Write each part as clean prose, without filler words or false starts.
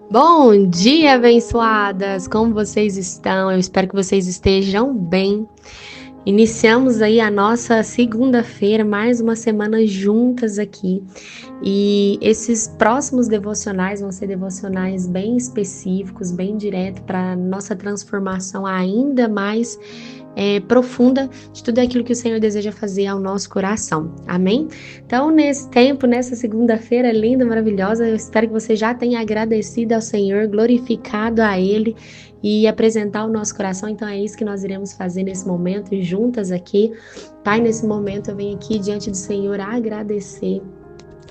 Bom dia, abençoadas! Como vocês estão? Eu espero que vocês estejam bem. Iniciamos aí a nossa segunda-feira, mais uma semana juntas aqui. E esses próximos devocionais vão ser devocionais bem específicos, bem direto para nossa transformação ainda mais profunda de tudo aquilo que o Senhor deseja fazer ao nosso coração. Amém? Então, nesse tempo, nessa segunda-feira linda, maravilhosa, eu espero que você já tenha agradecido ao Senhor, glorificado a Ele e apresentar o nosso coração. Então, é isso que nós iremos fazer nesse momento, juntas aqui. Pai, nesse momento eu venho aqui diante do Senhor agradecer.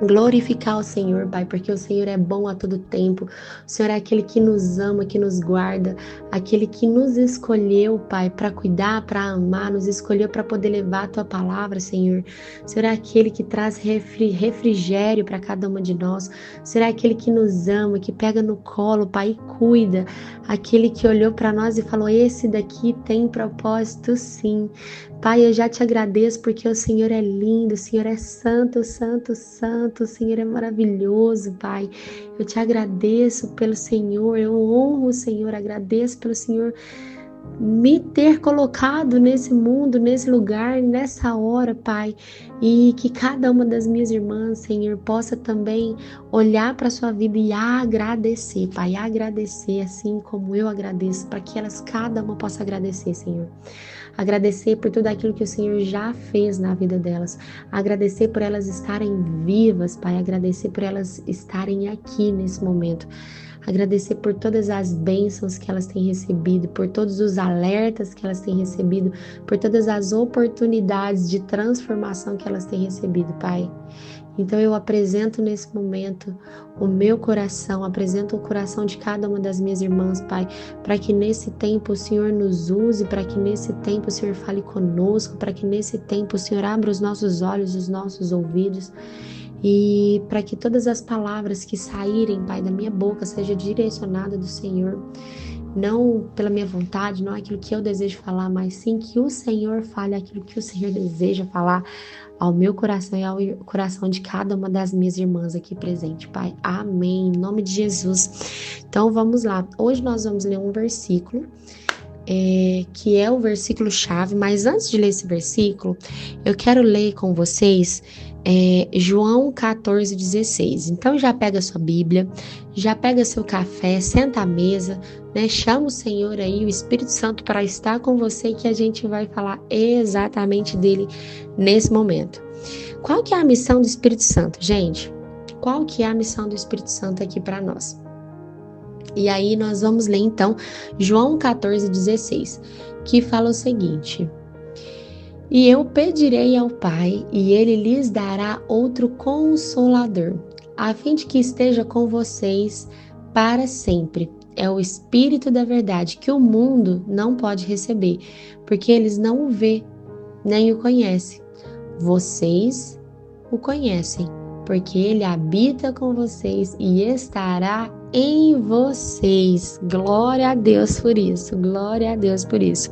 Glorificar o Senhor, Pai, porque o Senhor é bom a todo tempo. O Senhor é aquele que nos ama, que nos guarda, aquele que nos escolheu, Pai, para cuidar, para amar, nos escolheu para poder levar a Tua palavra, Senhor. O Senhor é aquele que traz refrigério para cada uma de nós. O Senhor é aquele que nos ama, que pega no colo, Pai, e cuida. Aquele que olhou para nós e falou: esse daqui tem propósito, sim. Pai, eu já te agradeço porque o Senhor é lindo, o Senhor é santo, santo, santo, o Senhor é maravilhoso, Pai. Eu te agradeço pelo Senhor, eu honro o Senhor, agradeço pelo Senhor me ter colocado nesse mundo, nesse lugar, nessa hora, Pai, e que cada uma das minhas irmãs, Senhor, possa também olhar para a sua vida e agradecer, Pai, agradecer assim como eu agradeço, para que elas, cada uma possa agradecer, Senhor. Agradecer por tudo aquilo que o Senhor já fez na vida delas. Agradecer por elas estarem vivas, Pai. Agradecer por elas estarem aqui nesse momento. Agradecer por todas as bênçãos que elas têm recebido, por todos os alertas que elas têm recebido, por todas as oportunidades de transformação que elas têm recebido, Pai. Então eu apresento nesse momento o meu coração, apresento o coração de cada uma das minhas irmãs, Pai, para que nesse tempo o Senhor nos use, para que nesse tempo o Senhor fale conosco, para que nesse tempo o Senhor abra os nossos olhos, os nossos ouvidos, e para que todas as palavras que saírem, Pai, da minha boca seja direcionada do Senhor, não pela minha vontade, não aquilo que eu desejo falar, mas sim que o Senhor fale aquilo que o Senhor deseja falar ao meu coração e ao coração de cada uma das minhas irmãs aqui presente, Pai. Amém. Em nome de Jesus. Então vamos lá. Hoje nós vamos ler um versículo, que é o versículo chave, mas antes de ler esse versículo, eu quero ler com vocês João 14,16. Então já pega a sua Bíblia, já pega seu café, senta à mesa, né? Chama o Senhor aí, o Espírito Santo, para estar com você, que a gente vai falar exatamente dele nesse momento. Qual que é a missão do Espírito Santo, gente? Qual que é a missão do Espírito Santo aqui para nós? E aí nós vamos ler então João 14,16, que fala o seguinte: e eu pedirei ao Pai, e ele lhes dará outro consolador, a fim de que esteja com vocês para sempre. É o Espírito da verdade, que o mundo não pode receber, porque eles não o vê, nem o conhecem. Vocês o conhecem, porque ele habita com vocês e estará em vocês. Glória a Deus por isso, glória a Deus por isso.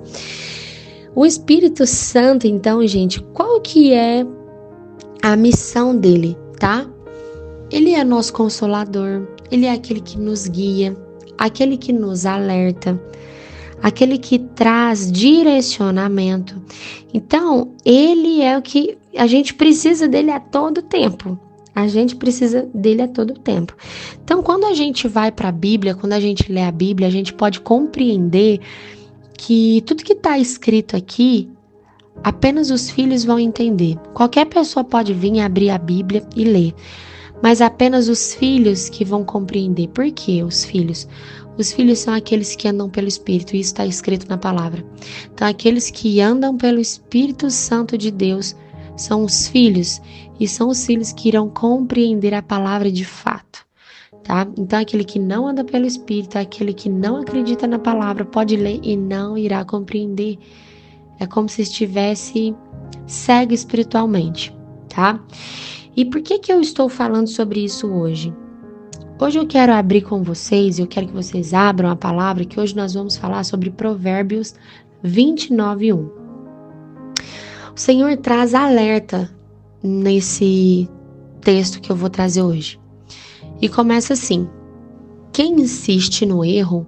O Espírito Santo, então, gente, qual que é a missão dele, tá? Ele é nosso consolador, ele é aquele que nos guia, aquele que nos alerta, aquele que traz direcionamento. Então, ele é o que a gente precisa dele a todo tempo. A gente precisa dele a todo tempo. Então, quando a gente vai para a Bíblia, quando a gente lê a Bíblia, a gente pode compreender que tudo que está escrito aqui, apenas os filhos vão entender. Qualquer pessoa pode vir abrir a Bíblia e ler, mas apenas os filhos que vão compreender. Por que os filhos? Os filhos são aqueles que andam pelo Espírito, e isso está escrito na palavra. Então, aqueles que andam pelo Espírito Santo de Deus são os filhos, e são os filhos que irão compreender a palavra de fato. Tá? Então, aquele que não anda pelo Espírito, aquele que não acredita na palavra, pode ler e não irá compreender. É como se estivesse cego espiritualmente, tá? E por que eu estou falando sobre isso hoje? Hoje eu quero abrir com vocês, eu quero que vocês abram a palavra, que hoje nós vamos falar sobre Provérbios 29:1. O Senhor traz alerta nesse texto que eu vou trazer hoje. E começa assim: quem insiste no erro,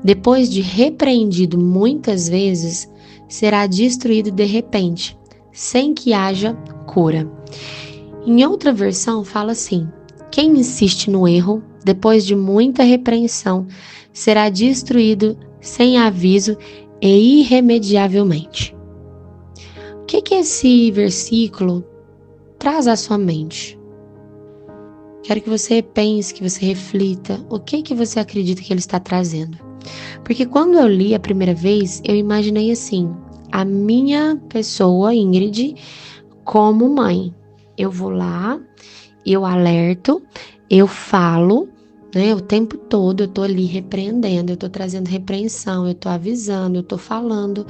depois de repreendido muitas vezes, será destruído de repente, sem que haja cura. Em outra versão, fala assim: quem insiste no erro, depois de muita repreensão, será destruído sem aviso e irremediavelmente. O que esse versículo traz à sua mente? Quero que você pense, que você reflita o que você acredita que ele está trazendo. Porque quando eu li a primeira vez, eu imaginei assim, a minha pessoa, Ingrid, como mãe. Eu vou lá, eu alerto, eu falo, né, o tempo todo eu tô ali repreendendo, eu tô trazendo repreensão, eu tô avisando, eu tô falando.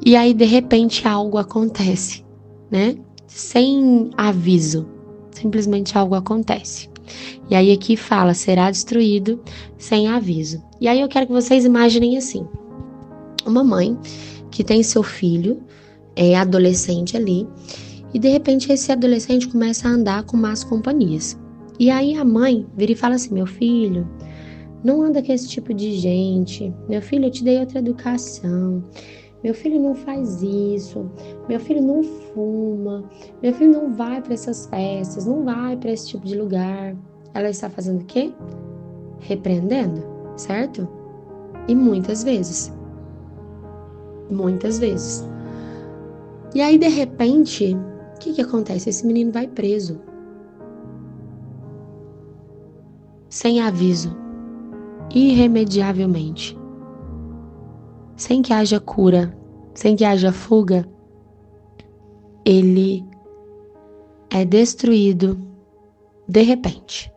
E aí, de repente, algo acontece, né? Sem aviso. Simplesmente algo acontece. E aí aqui fala, será destruído sem aviso. E aí eu quero que vocês imaginem assim, uma mãe que tem seu filho, adolescente ali, e de repente esse adolescente começa a andar com más companhias. E aí a mãe vira e fala assim, meu filho, não anda com esse tipo de gente, meu filho, eu te dei outra educação, meu filho não faz isso, meu filho não fuma, meu filho não vai para essas festas, não vai para esse tipo de lugar. Ela está fazendo o quê? Repreendendo, certo? E muitas vezes. Muitas vezes. E aí, de repente, o que acontece? Esse menino vai preso. Sem aviso. Irremediavelmente. Sem que haja cura, sem que haja fuga, ele é destruído de repente.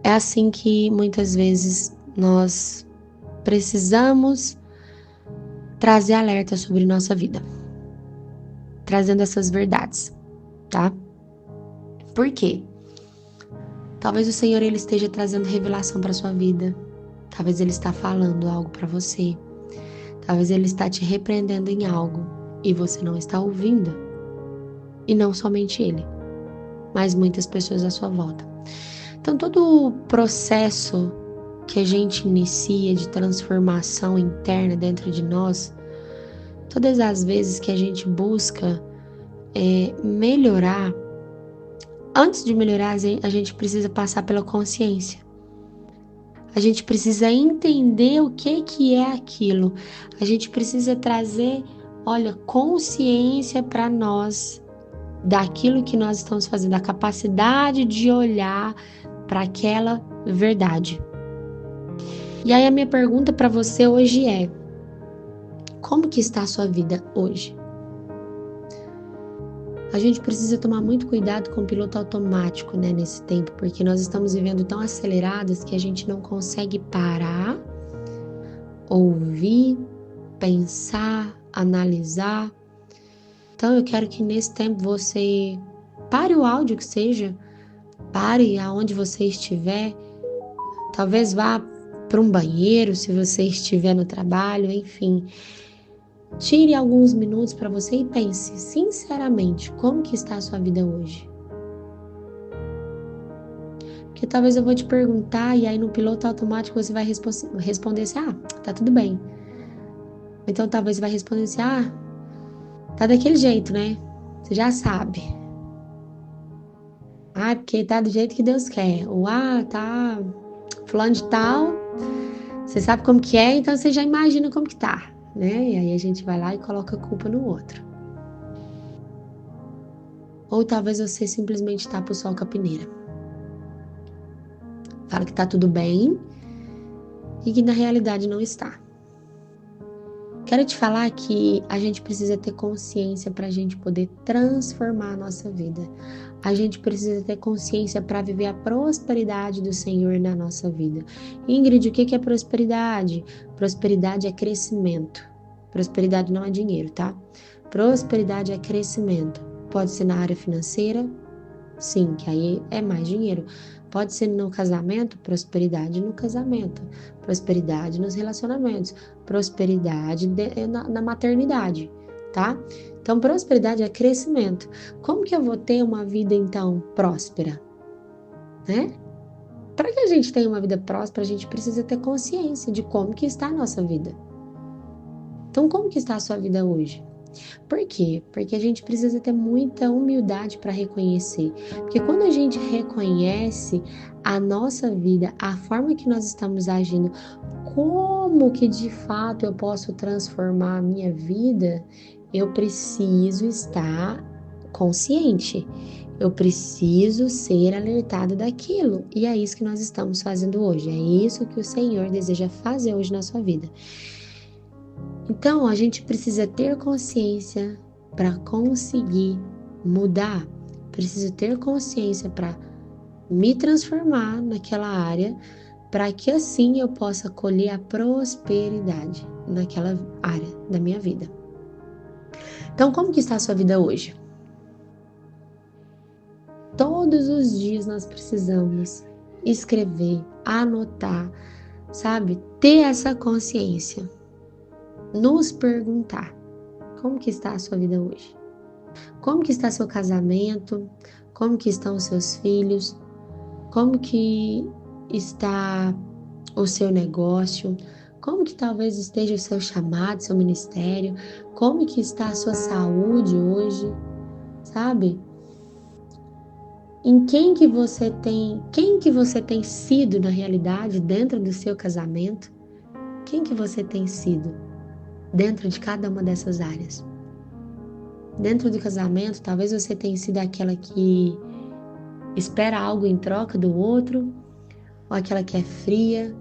É assim que muitas vezes nós precisamos trazer alerta sobre nossa vida, trazendo essas verdades, tá? Por quê? Talvez o Senhor ele esteja trazendo revelação para sua vida. Talvez ele está falando algo para você. Talvez ele está te repreendendo em algo e você não está ouvindo. E não somente ele, mas muitas pessoas à sua volta. Então, todo o processo que a gente inicia de transformação interna dentro de nós, todas as vezes que a gente busca melhorar, antes de melhorar, a gente precisa passar pela consciência. A gente precisa entender o que é aquilo. A gente precisa trazer, consciência para nós daquilo que nós estamos fazendo, a capacidade de olhar para aquela verdade. E aí a minha pergunta para você hoje é: como que está a sua vida hoje? A gente precisa tomar muito cuidado com o piloto automático, né, nesse tempo, porque nós estamos vivendo tão acelerados que a gente não consegue parar, ouvir, pensar, analisar. Então eu quero que nesse tempo você pare o áudio que seja, pare aonde você estiver, talvez vá para um banheiro se você estiver no trabalho, enfim. Tire alguns minutos para você e pense sinceramente como que está a sua vida hoje. Porque talvez eu vou te perguntar e aí no piloto automático você vai responder assim, tá tudo bem. Então talvez você vai responder assim, tá daquele jeito, né? Você já sabe. Porque tá do jeito que Deus quer. Ou tá fulano de tal, você sabe como que é, então você já imagina como que tá, né? E aí a gente vai lá e coloca a culpa no outro. Ou talvez você simplesmente tapa o sol com a peneira. Fala que tá tudo bem e que na realidade não está. Quero te falar que a gente precisa ter consciência para a gente poder transformar a nossa vida. A gente precisa ter consciência para viver a prosperidade do Senhor na nossa vida. Ingrid, o que é prosperidade? Prosperidade é crescimento. Prosperidade não é dinheiro, tá? Prosperidade é crescimento. Pode ser na área financeira, sim, que aí é mais dinheiro. Pode ser no casamento, prosperidade no casamento, prosperidade nos relacionamentos, prosperidade na maternidade, tá? Então, prosperidade é crescimento. Como que eu vou ter uma vida, então, próspera? né? Para que a gente tenha uma vida próspera, a gente precisa ter consciência de como que está a nossa vida. Então, como que está a sua vida hoje? Por quê? Porque a gente precisa ter muita humildade para reconhecer. Porque quando a gente reconhece a nossa vida, a forma que nós estamos agindo, como que de fato eu posso transformar a minha vida, eu preciso estar consciente. Eu preciso ser alertado daquilo. E é isso que nós estamos fazendo hoje. É isso que o Senhor deseja fazer hoje na sua vida. Então, a gente precisa ter consciência para conseguir mudar. Preciso ter consciência para me transformar naquela área, para que assim eu possa colher a prosperidade naquela área da minha vida. Então, como que está a sua vida hoje? Todos os dias nós precisamos escrever, anotar, sabe? Ter essa consciência. Nos perguntar, como que está a sua vida hoje? Como que está seu casamento? Como que estão os seus filhos? Como que está o seu negócio? Como que talvez esteja o seu chamado, seu ministério? Como que está a sua saúde hoje? Sabe? Em quem que você tem sido na realidade dentro do seu casamento? Quem que você tem sido dentro de cada uma dessas áreas? Dentro do casamento, talvez você tenha sido aquela que espera algo em troca do outro, ou aquela que é fria,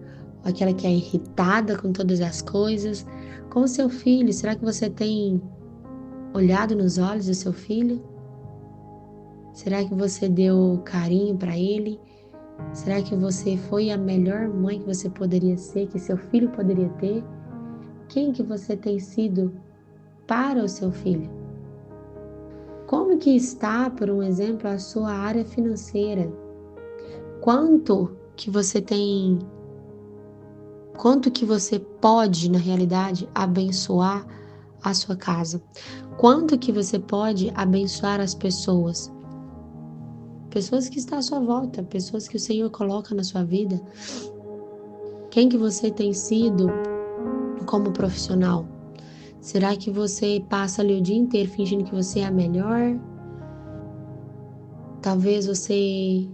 ou aquela que é irritada com todas as coisas. Com o seu filho, será que você tem olhado nos olhos do seu filho? Será que você deu carinho para ele? Será que você foi a melhor mãe que você poderia ser, que seu filho poderia ter? Quem que você tem sido para o seu filho? Como que está, por um exemplo, a sua área financeira? Quanto que você pode, na realidade, abençoar a sua casa? Quanto que você pode abençoar as pessoas? Pessoas que estão à sua volta, pessoas que o Senhor coloca na sua vida. Quem que você tem sido como profissional? Será que você passa ali o dia inteiro fingindo que você é a melhor? Talvez você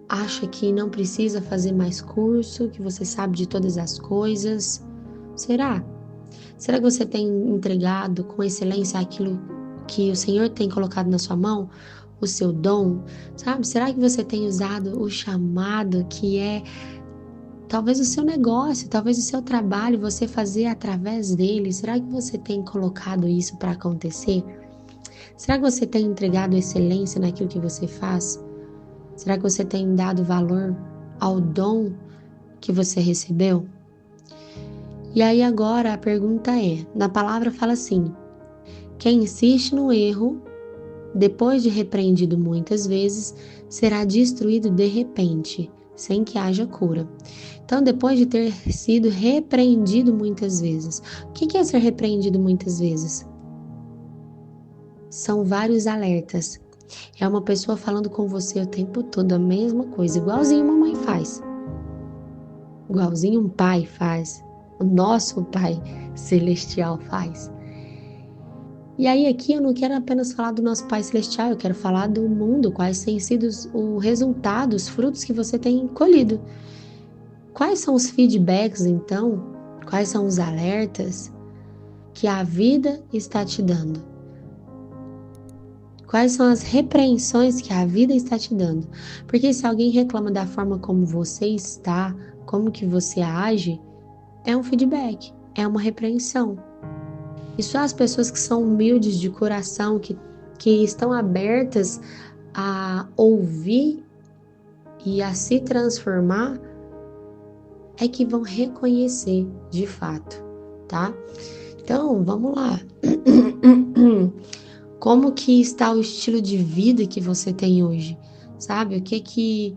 acha que não precisa fazer mais curso, que você sabe de todas as coisas. Será? Será que você tem entregado com excelência aquilo que o Senhor tem colocado na sua mão? O seu dom? Sabe? Será que você tem usado o chamado que é talvez o seu negócio, talvez o seu trabalho, você fazer através dele? Será que você tem colocado isso para acontecer? Será que você tem entregado excelência naquilo que você faz? Será que você tem dado valor ao dom que você recebeu? E aí agora a pergunta é, na palavra fala assim: quem insiste no erro, depois de repreendido muitas vezes, será destruído de repente, sem que haja cura. Então, depois de ter sido repreendido muitas vezes, o que é ser repreendido muitas vezes? São vários alertas. É uma pessoa falando com você o tempo todo a mesma coisa, igualzinho uma mãe faz, igualzinho um pai faz, o nosso Pai Celestial faz. E aí aqui eu não quero apenas falar do nosso Pai Celestial, eu quero falar do mundo, quais têm sido o resultado, os frutos que você tem colhido. Quais são os feedbacks então? Quais são os alertas que a vida está te dando? Quais são as repreensões que a vida está te dando? Porque se alguém reclama da forma como você está, como que você age, é um feedback, é uma repreensão. E só as pessoas que são humildes de coração, que estão abertas a ouvir e a se transformar, é que vão reconhecer de fato, tá? Então, vamos lá. Como que está o estilo de vida que você tem hoje? Sabe? O que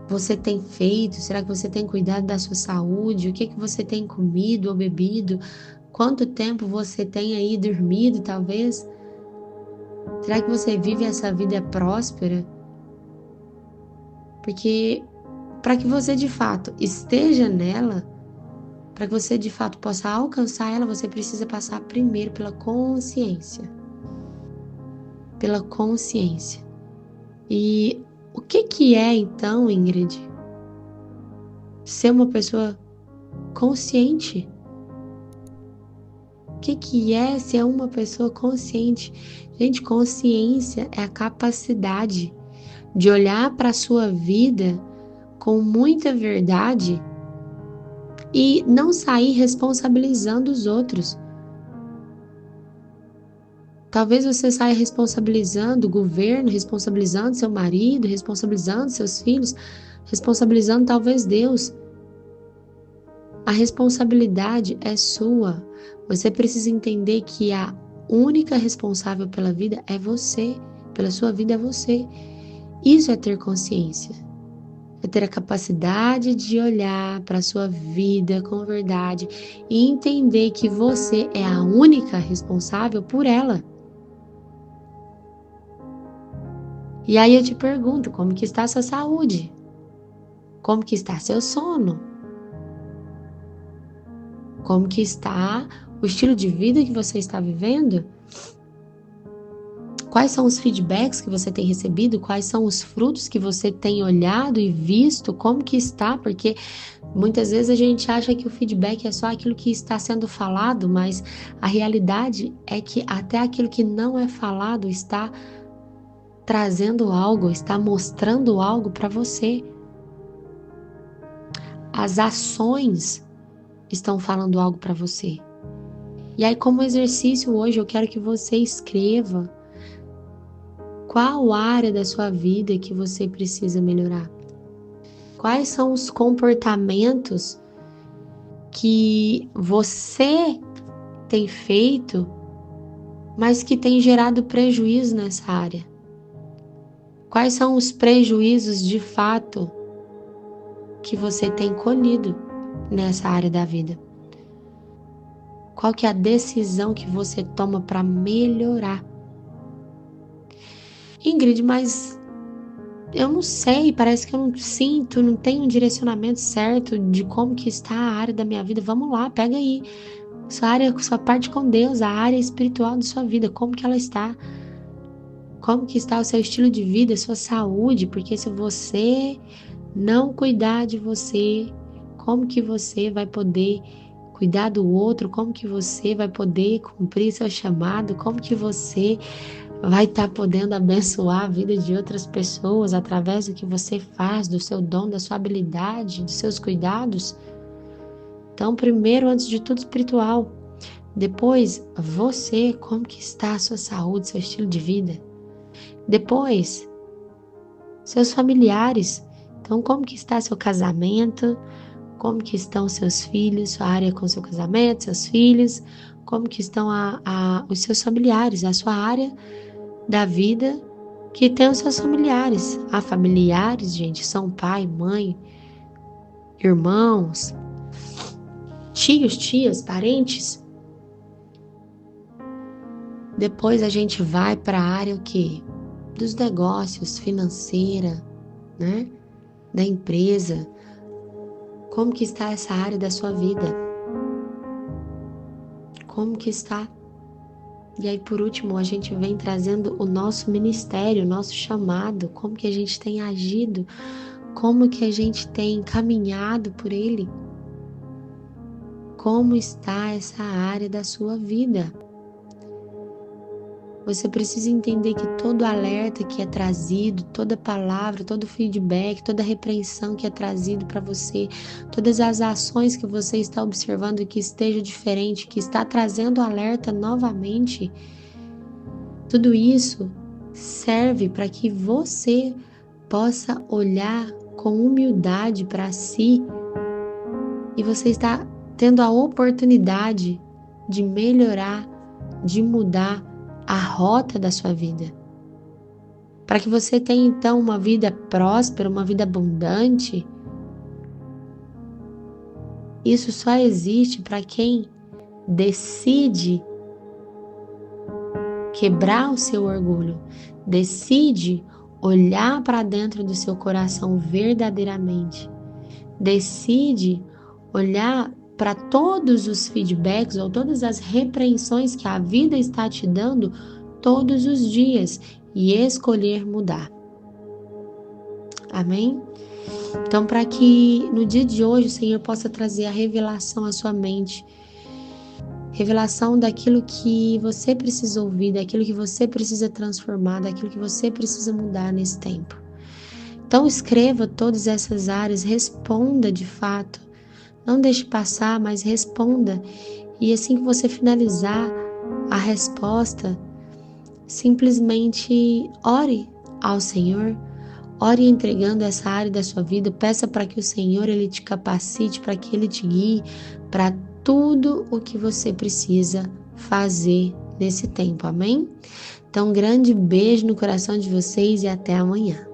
você tem feito? Será que você tem cuidado da sua saúde? O que você tem comido ou bebido? Quanto tempo você tem aí dormido, talvez? Será que você vive essa vida próspera? Porque para que você de fato esteja nela, para que você de fato possa alcançar ela, você precisa passar primeiro pela consciência. Pela consciência. E o que é então, Ingrid, ser uma pessoa consciente? O que é ser uma pessoa consciente? Gente, consciência é a capacidade de olhar para a sua vida com muita verdade e não sair responsabilizando os outros. Talvez você saia responsabilizando o governo, responsabilizando seu marido, responsabilizando seus filhos, responsabilizando talvez Deus. A responsabilidade é sua. Você precisa entender que a única responsável pela vida é você. Pela sua vida é você. Isso é ter consciência. É ter a capacidade de olhar para a sua vida com verdade e entender que você é a única responsável por ela. E aí eu te pergunto, como que está a sua saúde? Como que está seu sono? Como que está o estilo de vida que você está vivendo? Quais são os feedbacks que você tem recebido? Quais são os frutos que você tem olhado e visto? Como que está? Porque muitas vezes a gente acha que o feedback é só aquilo que está sendo falado, mas a realidade é que até aquilo que não é falado está trazendo algo, está mostrando algo para você. As ações estão falando algo para você. E aí, como exercício hoje, eu quero que você escreva qual área da sua vida que você precisa melhorar. Quais são os comportamentos que você tem feito, mas que tem gerado prejuízo nessa área? Quais são os prejuízos de fato que você tem colhido nessa área da vida? Qual que é a decisão que você toma para melhorar? Ingrid, mas eu não sei, parece que eu não sinto, não tenho um direcionamento certo de como que está a área da minha vida. Vamos lá, pega aí sua área, sua parte com Deus, a área espiritual da sua vida, como que ela está? Como que está o seu estilo de vida, sua saúde? Porque se você não cuidar de você, como que você vai poder cuidar do outro? Como que você vai poder cumprir seu chamado? Como que você vai estar podendo abençoar a vida de outras pessoas através do que você faz, do seu dom, da sua habilidade, dos seus cuidados? Então, primeiro, antes de tudo, espiritual. Depois, você, como que está a sua saúde, seu estilo de vida? Depois, seus familiares. Então, como que está seu casamento? Como que estão seus filhos, sua área com seu casamento, seus filhos? Como que estão os seus familiares, a sua área da vida que tem os seus familiares. Há familiares, gente, são pai, mãe, irmãos, tios, tias, parentes. Depois a gente vai para a área o quê? Dos negócios, financeira, né? Da empresa. Como que está essa área da sua vida? Como que está? E aí, por último, a gente vem trazendo o nosso ministério, o nosso chamado, como que a gente tem agido, como que a gente tem caminhado por ele. Como está essa área da sua vida? Você precisa entender que todo alerta que é trazido, toda palavra, todo feedback, toda repreensão que é trazido para você, todas as ações que você está observando que esteja diferente, que está trazendo alerta novamente, tudo isso serve para que você possa olhar com humildade para si e você está tendo a oportunidade de melhorar, de mudar a rota da sua vida. Para que você tenha então uma vida próspera, uma vida abundante, isso só existe para quem decide quebrar o seu orgulho, decide olhar para dentro do seu coração verdadeiramente. Decide olhar para todos os feedbacks ou todas as repreensões que a vida está te dando todos os dias e escolher mudar. Amém? Então, para que no dia de hoje o Senhor possa trazer a revelação à sua mente, revelação daquilo que você precisa ouvir, daquilo que você precisa transformar, daquilo que você precisa mudar nesse tempo. Então, escreva todas essas áreas, responda de fato. Não deixe passar, mas responda. E assim que você finalizar a resposta, simplesmente ore ao Senhor. Ore entregando essa área da sua vida. Peça para que o Senhor Ele te capacite, para que Ele te guie para tudo o que você precisa fazer nesse tempo. Amém? Então, um grande beijo no coração de vocês e até amanhã.